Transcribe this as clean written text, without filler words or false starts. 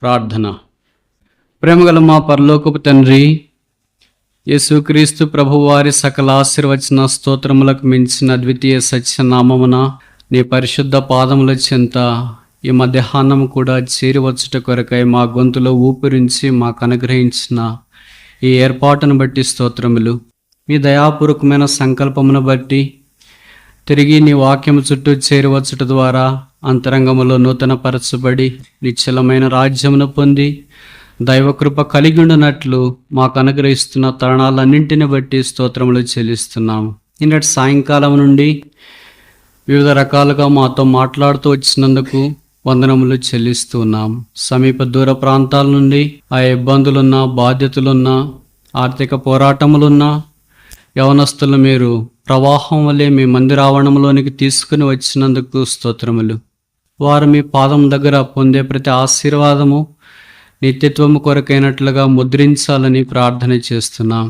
ప్రార్థన. ప్రేమగల మా పరలోకపు తండ్రి, యేసుక్రీస్తు ప్రభువారి సకల ఆశీర్వచన స్తోత్రములకు మించిన అద్వితీయ సత్యనామమున నీ పరిశుద్ధ పాదముల చెంత ఈ మధ్యాహ్నం కూడా చేరివచ్చుట కొరకై మా గొంతులో ఊపిరించి మాకు అనుగ్రహించిన ఈ ఏర్పాటును బట్టి స్తోత్రములు. మీ దయాపూర్వకమైన సంకల్పమును బట్టి తిరిగి నీ వాక్యము చుట్టూ చేరివచ్చుట ద్వారా అంతరంగములో నూతన పరచబడి నిశ్చలమైన రాజ్యమును పొంది దైవకృప కలిగి ఉండునట్లు మాకు అనుగ్రహిస్తున్న తరుణాలన్నింటిని బట్టి స్తోత్రములు చెల్లిస్తున్నాము. నిన్నటి సాయంకాలం నుండి వివిధ రకాలుగా మాతో మాట్లాడుతూ వచ్చినందుకు వందనములు చెల్లిస్తున్నాం. సమీప దూర ప్రాంతాల నుండి ఆ ఇబ్బందులున్నా, బాధ్యతలున్నా, ఆర్థిక పోరాటములున్నా యవనస్తులు మీరు ప్రవాహం వల్లే మీ మందిరావరణంలోనికి తీసుకుని వచ్చినందుకు స్తోత్రములు. వారు మీ పాదం దగ్గర పొందే ప్రతి ఆశీర్వాదము నిత్యత్వము కొరకైనట్లుగా ముద్రించాలని ప్రార్థన చేస్తున్నాం.